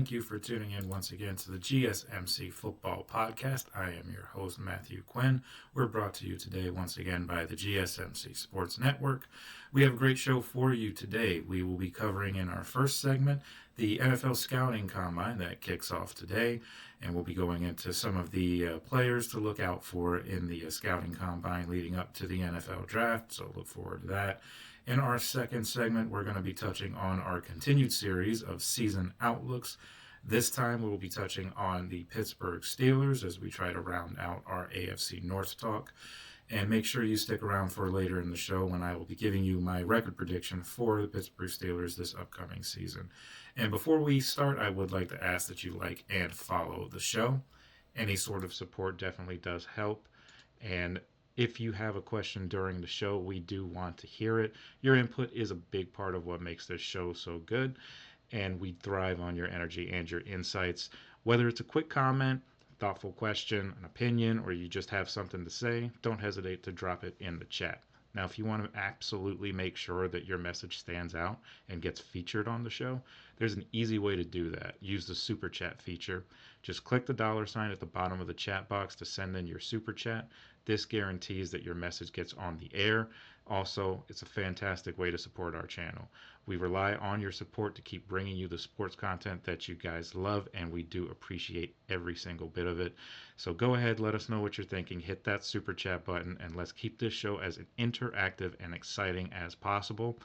thank you for tuning in once again to the GSMC Football Podcast. I am your host, Matthew Quinn. We're brought to you today once again by the GSMC Sports Network. We have a great show for you today. We will be covering in our first segment the NFL Scouting Combine that kicks off today, and we'll be going into some of the players to look out for in the Scouting Combine leading up to the NFL Draft, so look forward to that. In our second segment, we're going to be touching on our continued series of season outlooks. This time, we will be touching on the Pittsburgh Steelers as we try to round out our AFC North talk. And make sure you stick around for later in the show when I will be giving you my record prediction for the Pittsburgh Steelers this upcoming season. And before we start, I would like to ask that you like and follow the show. Any sort of support definitely does help. And if you have a question during the show, we do want to hear it. Your input is a big part of what makes this show so good, and we thrive on your energy and your insights. Whether it's a quick comment, thoughtful question, an opinion, or you just have something to say, don't hesitate to drop it in the chat. Now, if you want to absolutely make sure that your message stands out and gets featured on the show, there's an easy way to do that. Use the super chat feature. Just click the $ at the bottom of the chat box to send in your super chat. This guarantees that your message gets on the air. Also, it's a fantastic way to support our channel. We rely on your support to keep bringing you the sports content that you guys love, and we do appreciate every single bit of it. So go ahead, let us know what you're thinking. Hit that super chat button, and let's keep this show as interactive and exciting as possible.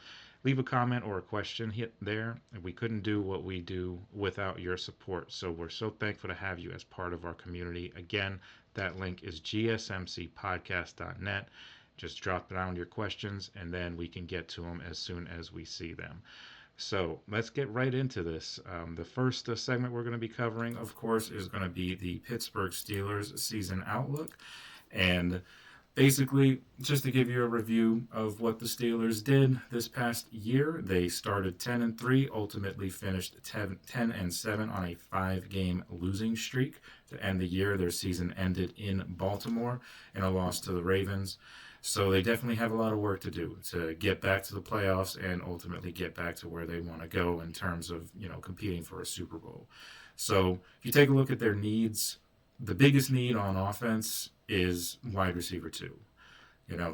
Leave a comment or a question hit there. We couldn't do what we do without your support. So we're so thankful to have you as part of our community. Again, that link is gsmcpodcast.net. Just drop down your questions, and then we can get to them as soon as we see them. So let's get right into this. The first segment we're going to be covering, of course, is going to be the Pittsburgh Steelers Season Outlook. And basically, just to give you a review of what the Steelers did this past year, they started 10-3, ultimately finished 10-7 on a 5-game losing streak. To end the year, their season ended in Baltimore in a loss to the Ravens. So they definitely have a lot of work to do to get back to the playoffs and ultimately get back to where they want to go in terms of, competing for a Super Bowl. So if you take a look at their needs, the biggest need on offense is wide receiver 2.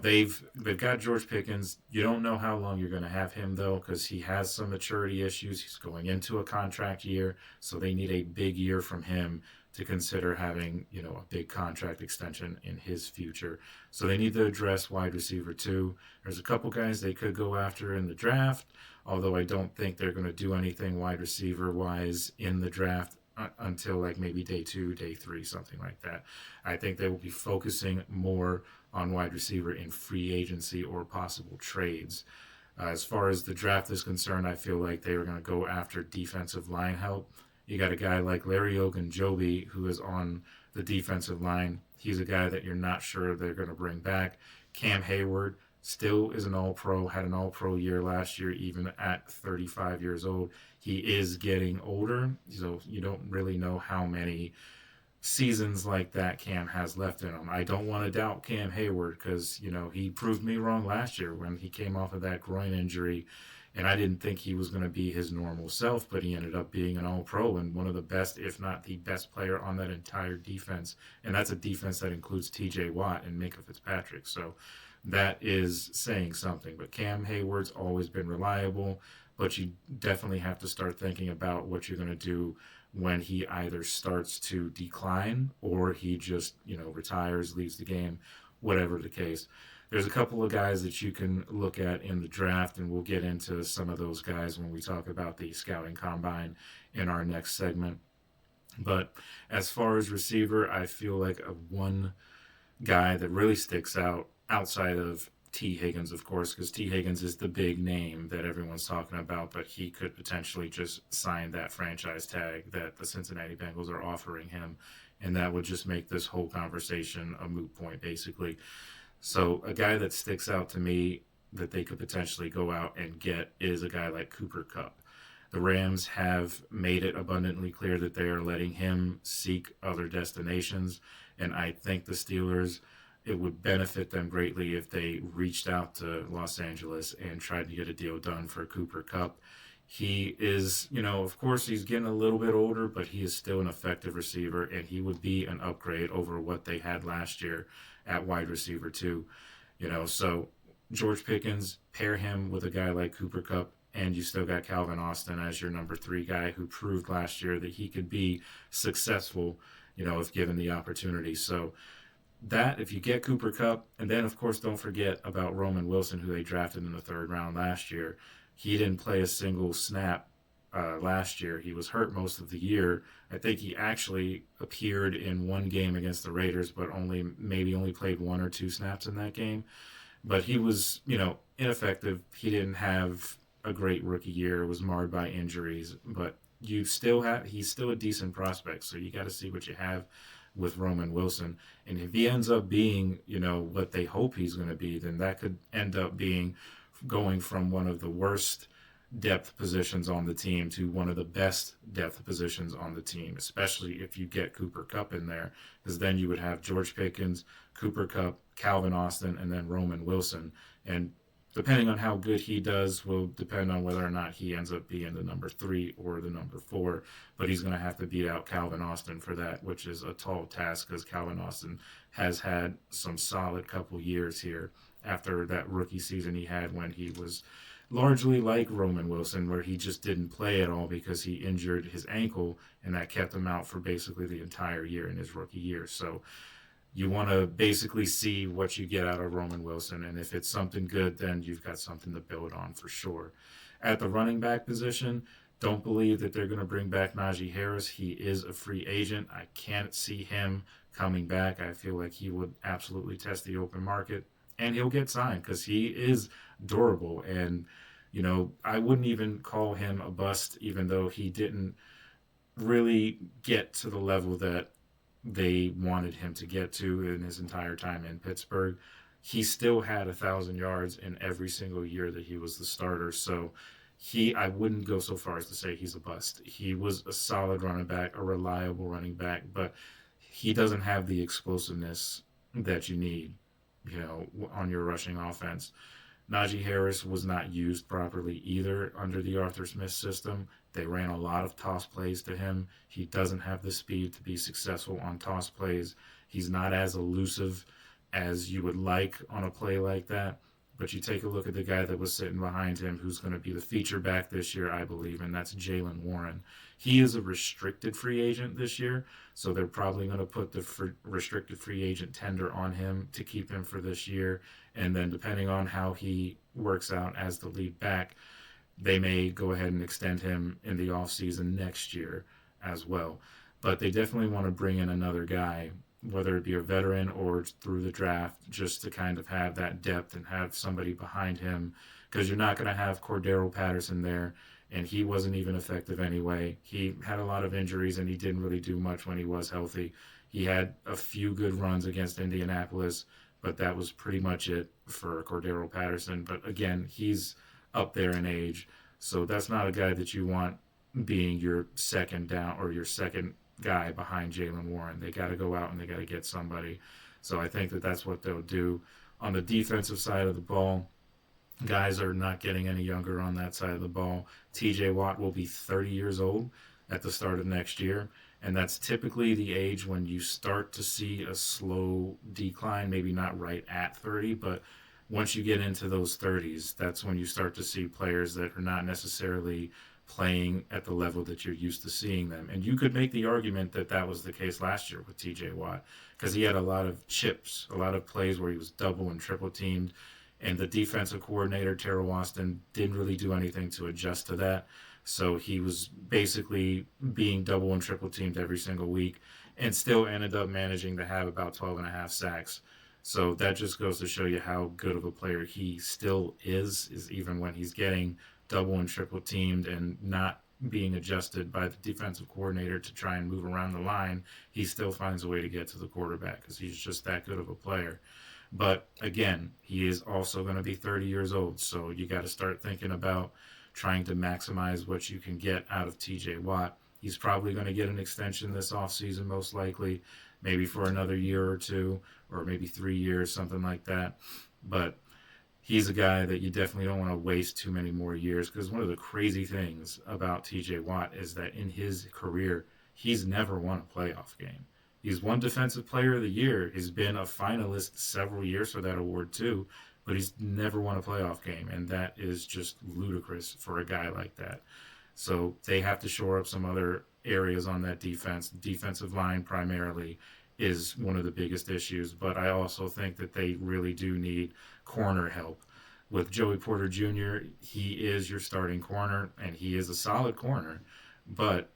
They've got George Pickens. You don't know how long you're going to have him, though, because he has some maturity issues. He's going into a contract year, so they need a big year from him to consider having, a big contract extension in his future. So they need to address wide receiver 2. There's a couple guys they could go after in the draft, although I don't think they're going to do anything wide receiver-wise in the draft until like maybe day 2, day 3, something like that. I think they will be focusing more on wide receiver in free agency or possible trades. As far as the draft is concerned, I feel like they are going to go after defensive line help. You got a guy like Larry Ogunjobi who is on the defensive line. He's a guy that you're not sure they're going to bring back. Cam Hayward still is an all-pro, had an all-pro year last year, even at 35 years old. He is getting older, so you don't really know how many seasons like that Cam has left in him. I don't want to doubt Cam Hayward because, he proved me wrong last year when he came off of that groin injury, and I didn't think he was going to be his normal self, but he ended up being an all-pro and one of the best, if not the best player on that entire defense, and that's a defense that includes T.J. Watt and Minkah Fitzpatrick, so that is saying something. But Cam Hayward's always been reliable, but you definitely have to start thinking about what you're going to do when he either starts to decline or he just, retires, leaves the game, whatever the case. There's a couple of guys that you can look at in the draft, and we'll get into some of those guys when we talk about the scouting combine in our next segment. But as far as receiver, I feel like one guy that really sticks out outside of T. Higgins, of course, because T. Higgins is the big name that everyone's talking about, but he could potentially just sign that franchise tag that the Cincinnati Bengals are offering him, and that would just make this whole conversation a moot point, basically. So a guy that sticks out to me that they could potentially go out and get is a guy like Cooper Kupp. The Rams have made it abundantly clear that they are letting him seek other destinations, and I think the Steelers, it would benefit them greatly if they reached out to Los Angeles and tried to get a deal done for Cooper Kupp. He is, of course, he's getting a little bit older, but he is still an effective receiver, and he would be an upgrade over what they had last year at wide receiver, too. So George Pickens, pair him with a guy like Cooper Kupp, and you still got Calvin Austin as your number 3 guy who proved last year that he could be successful, if given the opportunity. So that, if you get Cooper Kupp, and then, of course, don't forget about Roman Wilson, who they drafted in the 3rd round last year. He didn't play a single snap last year. He was hurt most of the year. I think he actually appeared in one game against the Raiders, but only played 1 or 2 snaps in that game. But he was, ineffective. He didn't have a great rookie year. It was marred by injuries. But he's still a decent prospect. So you got to see what you have with Roman Wilson. And if he ends up being, what they hope he's going to be, then that could end up being going from one of the worst depth positions on the team to one of the best depth positions on the team, especially if you get Cooper Kupp in there, because then you would have George Pickens, Cooper Kupp, Calvin Austin, and then Roman Wilson. And depending on how good he does will depend on whether or not he ends up being the number 3 or the number 4. But he's going to have to beat out Calvin Austin for that, which is a tall task because Calvin Austin has had some solid couple years here after that rookie season he had when he was largely like Roman Wilson, where he just didn't play at all because he injured his ankle, and that kept him out for basically the entire year in his rookie year. So you want to basically see what you get out of Roman Wilson, and if it's something good, then you've got something to build on for sure. At the running back position, don't believe that they're going to bring back Najee Harris. He is a free agent. I can't see him coming back. I feel like he would absolutely test the open market, and he'll get signed because he is durable. And, I wouldn't even call him a bust, even though he didn't really get to the level that they wanted him to get to in his entire time in Pittsburgh. He still had 1,000 yards in every single year that he was the starter. So I wouldn't go so far as to say he's a bust. He was a solid running back, a reliable running back, but he doesn't have the explosiveness that you need, on your rushing offense. Najee Harris was not used properly either under the Arthur Smith system. They ran a lot of toss plays to him. He doesn't have the speed to be successful on toss plays. He's not as elusive as you would like on a play like that. But you take a look at the guy that was sitting behind him who's going to be the feature back this year, I believe, and that's Jaylen Warren. He is a restricted free agent this year, so they're probably going to put the restricted free agent tender on him to keep him for this year. And then depending on how he works out as the lead back, they may go ahead and extend him in the offseason next year as well. But they definitely want to bring in another guy, whether it be a veteran or through the draft, just to kind of have that depth and have somebody behind him, because you're not going to have Cordero Patterson there, and he wasn't even effective anyway. He had a lot of injuries, and he didn't really do much when he was healthy. He had a few good runs against Indianapolis, but that was pretty much it for Cordero Patterson. But again, he's up there in age, so that's not a guy that you want being your second down or your second guy behind Jaylen Warren. They got to go out and they got to get somebody. So I think that that's what they'll do. On the defensive side of the ball, guys are not getting any younger on that side of the ball. TJ Watt will be 30 years old at the start of next year, and that's typically the age when you start to see a slow decline, maybe not right at 30, but once you get into those 30s, that's when you start to see players that are not necessarily playing at the level that you're used to seeing them. And you could make the argument that that was the case last year with TJ Watt, because he had a lot of chips, a lot of plays where he was double and triple teamed, and the defensive coordinator, Terrell Austin, didn't really do anything to adjust to that. So he was basically being double and triple teamed every single week and still ended up managing to have about 12 and a half sacks. So that just goes to show you how good of a player he still is even when he's getting double and triple teamed and not being adjusted by the defensive coordinator to try and move around the line. He still finds a way to get to the quarterback because he's just that good of a player. But again, he is also going to be 30 years old, so you got to start thinking about trying to maximize what you can get out of TJ Watt. He's probably going to get an extension this offseason, most likely, maybe for another year or two, or maybe 3 years, something like that. But he's a guy that you definitely don't want to waste too many more years, because one of the crazy things about TJ Watt is that in his career, he's never won a playoff game. He's won Defensive Player of the Year. He's been a finalist several years for that award too, but he's never won a playoff game, and that is just ludicrous for a guy like that. So they have to shore up some other areas on that defense. Defensive line primarily is one of the biggest issues, but I also think that they really do need corner help. With Joey Porter Jr., he is your starting corner, and he is a solid corner, but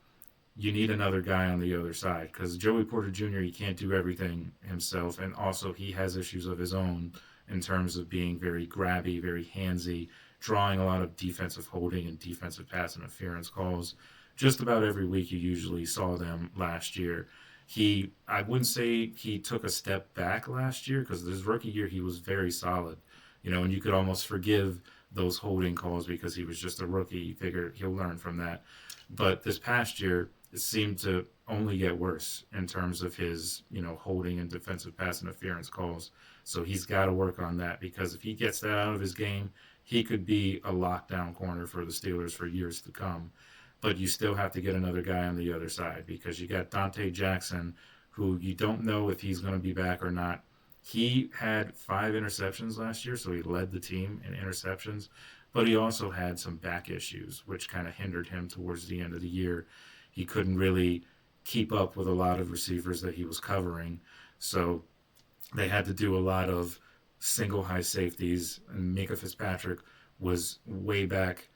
you need another guy on the other side, because Joey Porter Jr., he can't do everything himself, and also he has issues of his own in terms of being very grabby, very handsy, drawing a lot of defensive holding and defensive pass interference calls. Just about every week you usually saw them last year. I wouldn't say he took a step back last year, because his rookie year he was very solid, and you could almost forgive those holding calls because he was just a rookie. You figure he'll learn from that. But this past year, it seemed to only get worse in terms of his, holding and defensive pass interference calls. So he's got to work on that, because if he gets that out of his game, he could be a lockdown corner for the Steelers for years to come. But you still have to get another guy on the other side, because you got Dante Jackson, who you don't know if he's going to be back or not. He had 5 interceptions last year, so he led the team in interceptions, but he also had some back issues, which kind of hindered him towards the end of the year. He couldn't really keep up with a lot of receivers that he was covering, so they had to do a lot of single high safeties, and Minkah Fitzpatrick was way back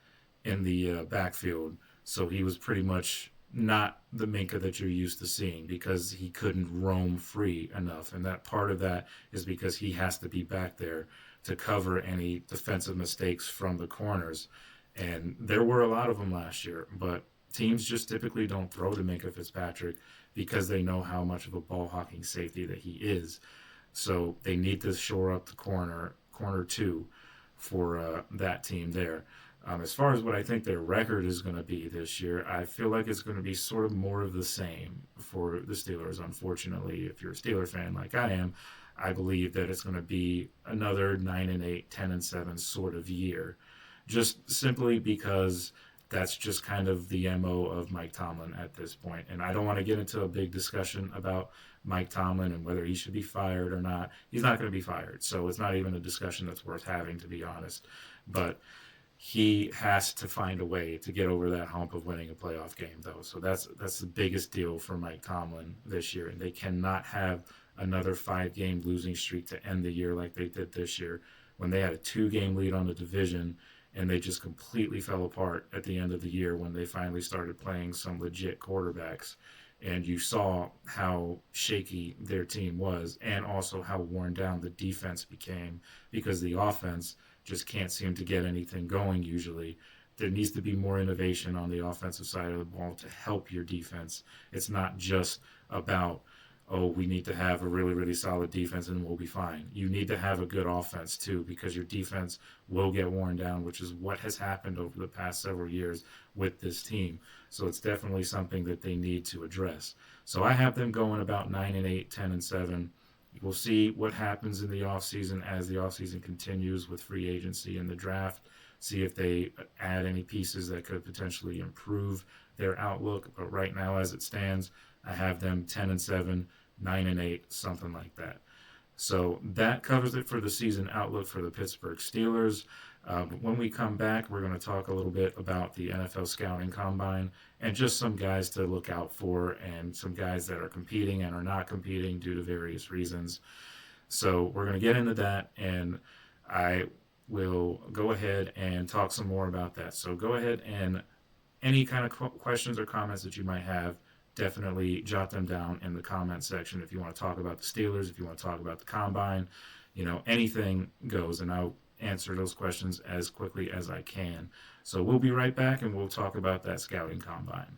in the backfield, so he was pretty much not the Minkah that you're used to seeing, because he couldn't roam free enough, and that part of that is because he has to be back there to cover any defensive mistakes from the corners, and there were a lot of them last year, but teams just typically don't throw to Minkah Fitzpatrick because they know how much of a ball-hawking safety that he is. So they need to shore up the corner 2 for that team there. As far as what I think their record is going to be this year, I feel like it's going to be sort of more of the same for the Steelers. Unfortunately, if you're a Steeler fan like I am, I believe that it's going to be another 9-8, 10-7 sort of year, just simply because that's just kind of the MO of Mike Tomlin at this point. And I don't want to get into a big discussion about Mike Tomlin and whether he should be fired or not. He's not going to be fired, so it's not even a discussion that's worth having, to be honest. But he has to find a way to get over that hump of winning a playoff game, though. So that's the biggest deal for Mike Tomlin this year. And they cannot have another 5-game losing streak to end the year like they did this year, when they had a 2-game lead on the division, and they just completely fell apart at the end of the year when they finally started playing some legit quarterbacks. And you saw how shaky their team was, and also how worn down the defense became, because the offense just can't seem to get anything going usually. There needs to be more innovation on the offensive side of the ball to help your defense. It's not just about, we need to have a really, really solid defense and we'll be fine. You need to have a good offense too, because your defense will get worn down, which is what has happened over the past several years with this team. So it's definitely something that they need to address. So I have them going about 9-8, 10-7. We'll see what happens in the offseason as the offseason continues with free agency and the draft, see if they add any pieces that could potentially improve their outlook. But right now, as it stands, I have them 10-7, 9-8, something like that. So that covers it for the season outlook for the Pittsburgh Steelers. When we come back, we're going to talk a little bit about the NFL Scouting Combine and just some guys to look out for, and some guys that are competing and are not competing due to various reasons. So we're going to get into that, and I will go ahead and talk some more about that. So go ahead, and any kind of questions or comments that you might have, definitely jot them down in the comment section. If you want to talk about the Steelers, if you want to talk about the Combine, anything goes, and I'll answer those questions as quickly as I can. So we'll be right back, and we'll talk about that Scouting Combine.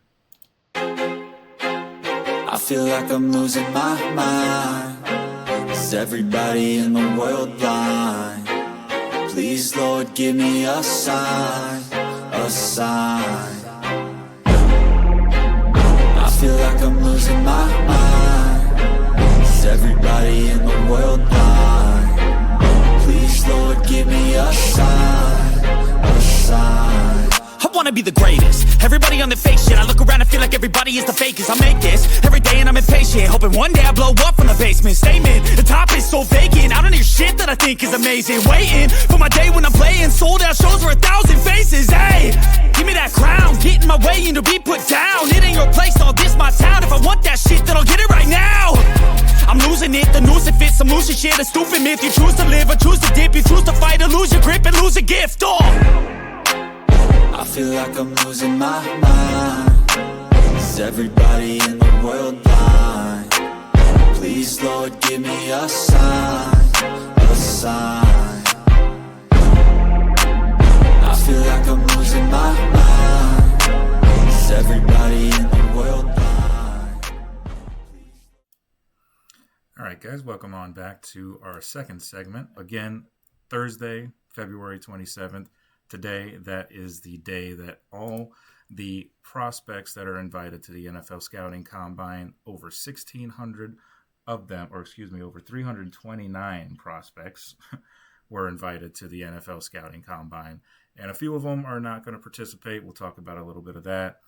I feel like I'm losing my mind. Is everybody in the world blind? Please, Lord, give me a sign, a sign. I feel like I'm losing my mind. Is everybody in the world blind? Please, Lord, give me a wanna be the greatest. Everybody on the fake shit. I look around and feel like everybody is the fakest. I make this every day and I'm impatient, hoping one day I blow up from the basement. Statement, the top is so vacant. I don't hear shit that I think is amazing. Waiting for my day when I'm playing sold out shows for 1,000 faces. Hey, give me that crown, get in my way and to be put down. It ain't your place, all this my town. If I want that shit, then I'll get it right now. I'm losing it, the noose it fits. I'm losing shit, a stupid myth. You choose to live or choose to dip. You choose to fight or lose your grip and lose a gift. I feel like I'm losing my mind. Is everybody in the world blind? Please, Lord, give me a sign, a sign. I feel like I'm losing my mind. Is everybody in the world blind? All right, guys, welcome on back to our second segment. Again, Thursday, February 27th. Today, that is the day that all the prospects that are invited to the NFL Scouting Combine, over 1,600 of them, over 329 prospects were invited to the NFL Scouting Combine. And a few of them are not going to participate. We'll talk about a little bit of that.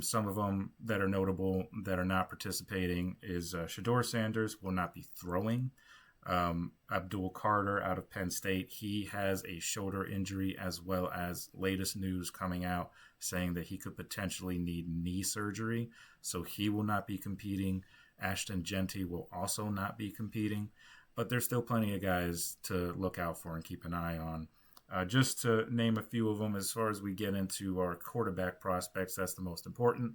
Some of them that are notable that are not participating is Shedeur Sanders will not be throwing. Abdul Carter out of Penn State, he has a shoulder injury, as well as latest news coming out saying that he could potentially need knee surgery, so he will not be competing. Ashton Genty will also not be competing, but there's still plenty of guys to look out for and keep an eye on. Just to name a few of them, as far as we get into our quarterback prospects, that's the most important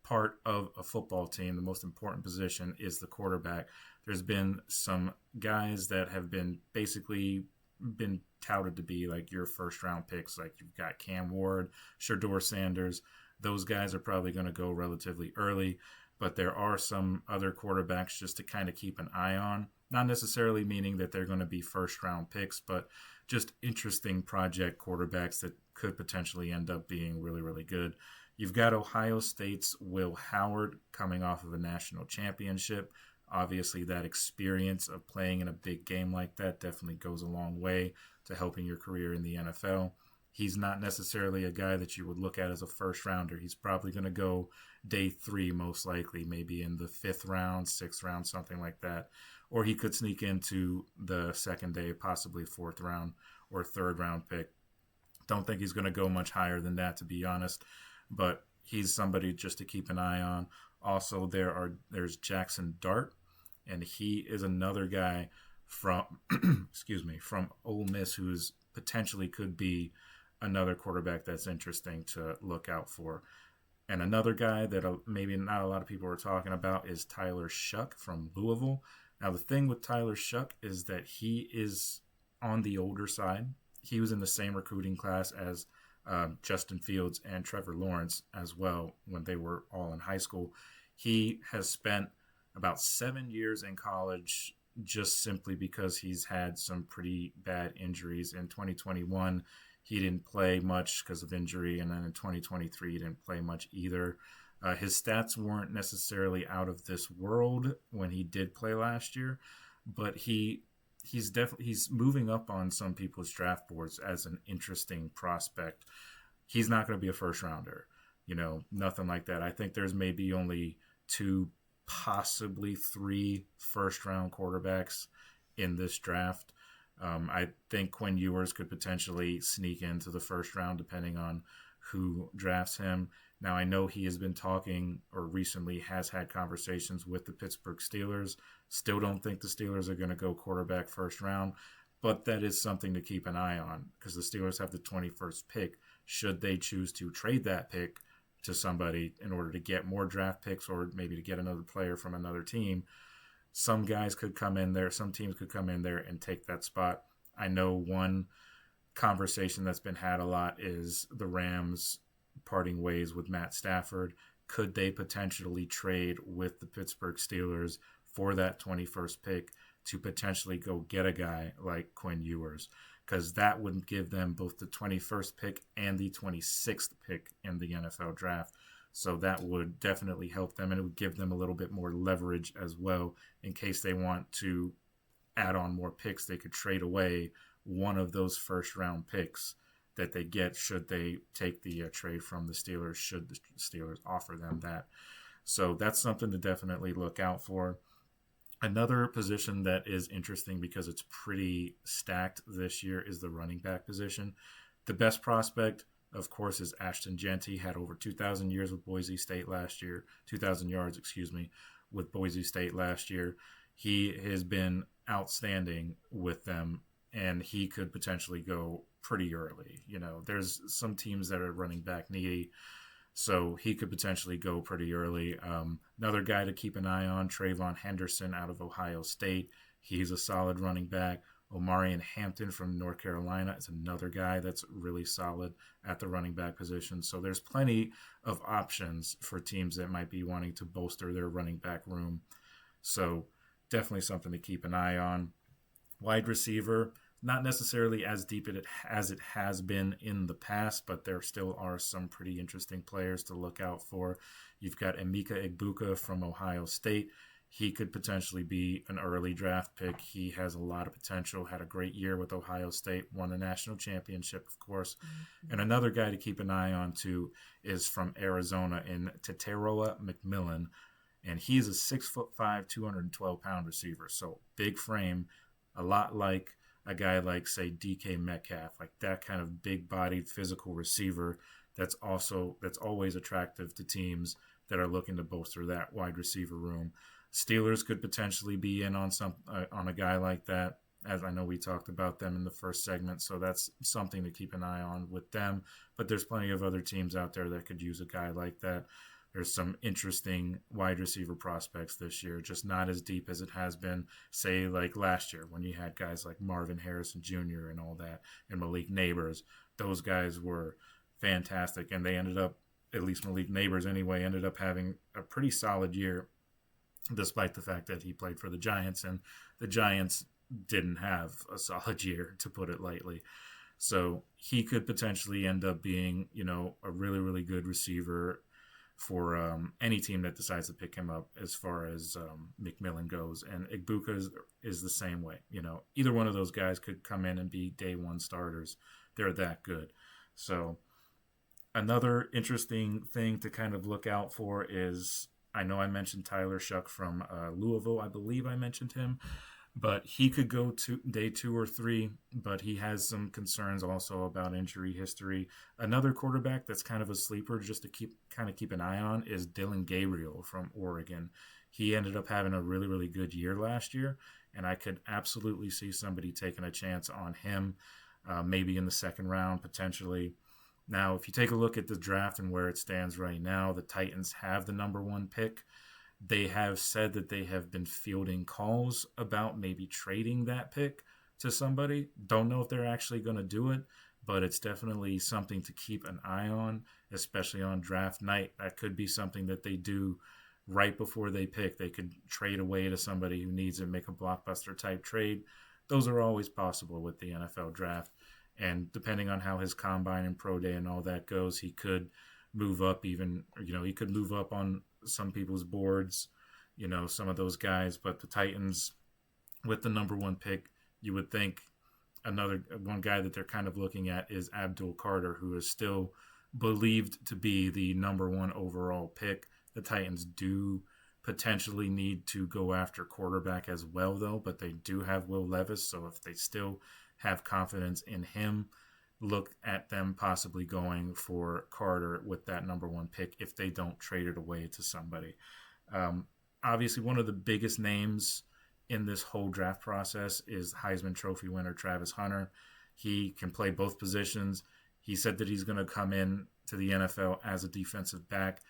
part of a football team. The most important position is the quarterback. There's been some guys that have been basically been touted to be like your first round picks. Like you've got Cam Ward, Shedeur Sanders. Those guys are probably going to go relatively early, but there are some other quarterbacks just to kind of keep an eye on. Not necessarily meaning that they're going to be first round picks, but just interesting project quarterbacks that could potentially end up being really, really good. You've got Ohio State's Will Howard coming off of a national championship. Obviously, that experience of playing in a big game like that definitely goes a long way to helping your career in the NFL. He's not necessarily a guy that you would look at as a first rounder. He's probably going to go day 3, most likely, maybe in the 5th round, 6th round, something like that. Or he could sneak into the second day, possibly 4th round or 3rd round pick. Don't think he's going to go much higher than that, to be honest. But he's somebody just to keep an eye on. Also, there's Jackson Dart, and he is another guy from from Ole Miss who's potentially could be another quarterback that's interesting to look out for. And another guy that maybe not a lot of people are talking about is Tyler Shuck from Louisville. Now, the thing with Tyler Shuck is that he is on the older side. He was in the same recruiting class as Justin Fields and Trevor Lawrence as well when they were all in high school. He has spent about 7 years in college just simply because he's had some pretty bad injuries. In 2021, he didn't play much because of injury, and then in 2023, he didn't play much either. His stats weren't necessarily out of this world when he did play last year, but he's moving up on some people's draft boards as an interesting prospect. He's not going to be a first rounder, nothing like that. I think there's maybe only 2, possibly 3 first round quarterbacks in this draft. I think Quinn Ewers could potentially sneak into the first round depending on who drafts him. Now, I know he has been talking or recently has had conversations with the Pittsburgh Steelers. Still don't think the Steelers are going to go quarterback first round, but that is something to keep an eye on because the Steelers have the 21st pick. Should they choose to trade that pick to somebody in order to get more draft picks or maybe to get another player from another team, some guys could come in there, some teams could come in there and take that spot. I know one conversation that's been had a lot is the Rams parting ways with Matt Stafford. Could they potentially trade with the Pittsburgh Steelers for that 21st pick to potentially go get a guy like Quinn Ewers? Because that would give them both the 21st pick and the 26th pick in the NFL draft. So that would definitely help them, and it would give them a little bit more leverage as well in case they want to add on more picks. They could trade away one of those first-round picks that they get should they take the trade from the Steelers, should the Steelers offer them that. So that's something to definitely look out for. Another position that is interesting because it's pretty stacked this year is the running back position. The best prospect, of course, is Ashton Genty. Had over 2,000 years with Boise State last year, 2,000 yards, with Boise State last year. He has been outstanding with them, and he could potentially go pretty early. There's some teams that are running back needy, so he could potentially go pretty early. Another guy to keep an eye on, Trayvon Henderson out of Ohio State. He's a solid running back. Omarion Hampton from North Carolina is another guy that's really solid at the running back position. So there's plenty of options for teams that might be wanting to bolster their running back room. So definitely something to keep an eye on. Wide receiver, not necessarily as deep as it has been in the past, but there still are some pretty interesting players to look out for. You've got Emeka Egbuka from Ohio State. He could potentially be an early draft pick. He has a lot of potential, had a great year with Ohio State, won a national championship, of course. Mm-hmm. And another guy to keep an eye on, too, is from Arizona in Teteroa McMillan. And he's a 6'5", 212-pound receiver. So big frame, a lot like a guy like, say, DK Metcalf, like that kind of big-bodied physical receiver that's always attractive to teams that are looking to bolster that wide receiver room. Steelers could potentially be in on a guy like that, as I know we talked about them in the first segment, so that's something to keep an eye on with them. But there's plenty of other teams out there that could use a guy like that. There's some interesting wide receiver prospects this year, just not as deep as it has been, say, like last year when you had guys like Marvin Harrison Jr. and all that, and Malik Neighbors. Those guys were fantastic, and they ended up, at least Malik Neighbors anyway, ended up having a pretty solid year, despite the fact that he played for the Giants, and the Giants didn't have a solid year, to put it lightly. So he could potentially end up being, a really, really good receiver for any team that decides to pick him up as far as McMillan goes. And Egbuka is the same way. Either one of those guys could come in and be day one starters. They're that good. So another interesting thing to kind of look out for is, I know I mentioned Tyler Shuck from Louisville. I believe I mentioned him. But he could go to day 2 or 3, but he has some concerns also about injury history. Another quarterback that's kind of a sleeper just to keep an eye on is Dylan Gabriel from Oregon. He ended up having a really, really good year last year, and I could absolutely see somebody taking a chance on him, maybe in the second round potentially. Now, if you take a look at the draft and where it stands right now, the Titans have the number 1 pick. They have said that they have been fielding calls about maybe trading that pick to somebody. Don't know if they're actually going to do it, but it's definitely something to keep an eye on, especially on draft night. That could be something that they do right before they pick. They could trade away to somebody who needs it, make a blockbuster type trade. Those are always possible with the NFL draft. And depending on how his combine and pro day and all that goes, he could move up even, he could move up on some people's boards, some of those guys. But the Titans, with the number 1 pick, you would think one guy that they're kind of looking at is Abdul Carter, who is still believed to be the number 1 overall pick. The Titans do potentially need to go after quarterback as well, though, but they do have Will Levis, so if they still have confidence in him, look at them possibly going for Carter with that number 1 pick if they don't trade it away to somebody. Obviously, one of the biggest names in this whole draft process is Heisman Trophy winner Travis Hunter. He can play both positions. He said that he's going to come in to the NFL as a defensive back,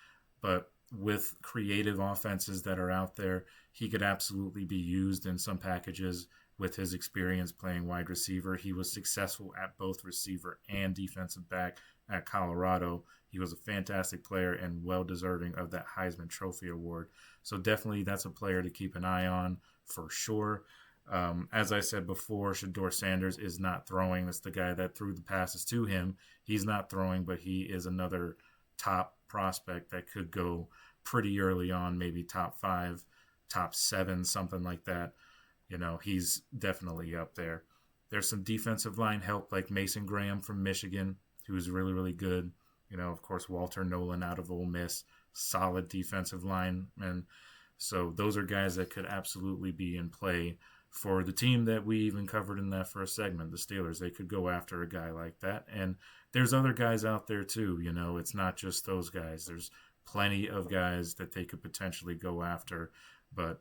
but with creative offenses that are out there, he could absolutely be used in some packages. With his experience playing wide receiver, he was successful at both receiver and defensive back at Colorado. He was a fantastic player and well-deserving of that Heisman Trophy award. So definitely that's a player to keep an eye on for sure. As I said before, Shedeur Sanders is not throwing. That's the guy that threw the passes to him. He's not throwing, but he is another top prospect that could go pretty early on, maybe top 5, top 7, something like that. He's definitely up there. There's some defensive line help like Mason Graham from Michigan, who's really, really good. Of course, Walter Nolan out of Ole Miss, solid defensive line. And so those are guys that could absolutely be in play for the team that we even covered in that first segment, the Steelers. They could go after a guy like that. And there's other guys out there too. It's not just those guys. There's plenty of guys that they could potentially go after. But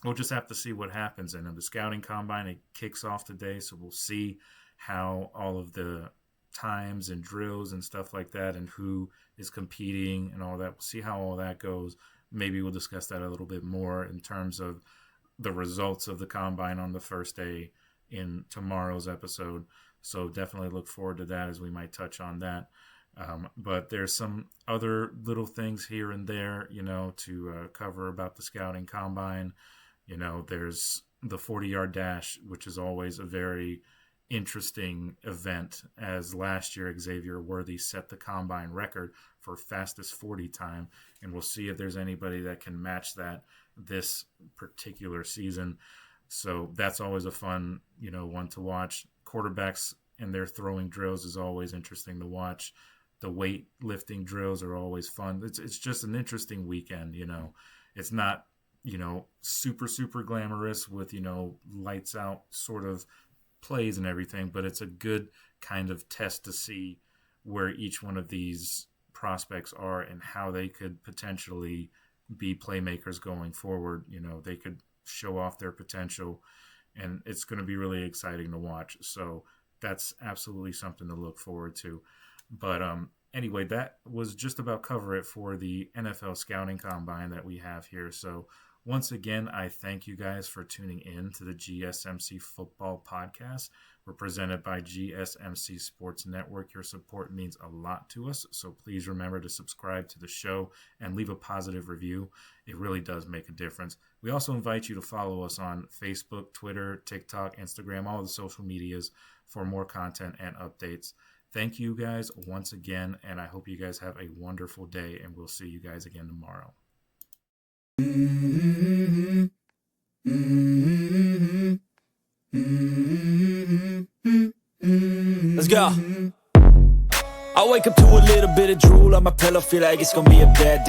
we'll just have to see what happens. And in the scouting combine, it kicks off today. So we'll see how all of the times and drills and stuff like that and who is competing and all that. We'll see how all that goes. Maybe we'll discuss that a little bit more in terms of the results of the combine on the first day in tomorrow's episode. So definitely look forward to that, as we might touch on that. But there's some other little things here and there, to cover about the scouting combine. There's the 40-yard dash, which is always a very interesting event, as last year Xavier Worthy set the combine record for fastest 40 time, and we'll see if there's anybody that can match that this particular season. So that's always a fun, one to watch. Quarterbacks and their throwing drills is always interesting to watch. The weight lifting drills are always fun. It's just an interesting weekend. It's not super, super glamorous with, lights out sort of plays and everything, but it's a good kind of test to see where each one of these prospects are and how they could potentially be playmakers going forward. They could show off their potential, and it's going to be really exciting to watch. So that's absolutely something to look forward to. But anyway, that was just about cover it for the NFL Scouting Combine that we have here. So once again, I thank you guys for tuning in to the GSMC Football Podcast. We're presented by GSMC Sports Network. Your support means a lot to us, so please remember to subscribe to the show and leave a positive review. It really does make a difference. We also invite you to follow us on Facebook, Twitter, TikTok, Instagram, all of the social medias for more content and updates. Thank you guys once again, and I hope you guys have a wonderful day, and we'll see you guys again tomorrow. Let's go. I wake up to a little bit of drool on my pillow, feel like it's gonna be a bad day.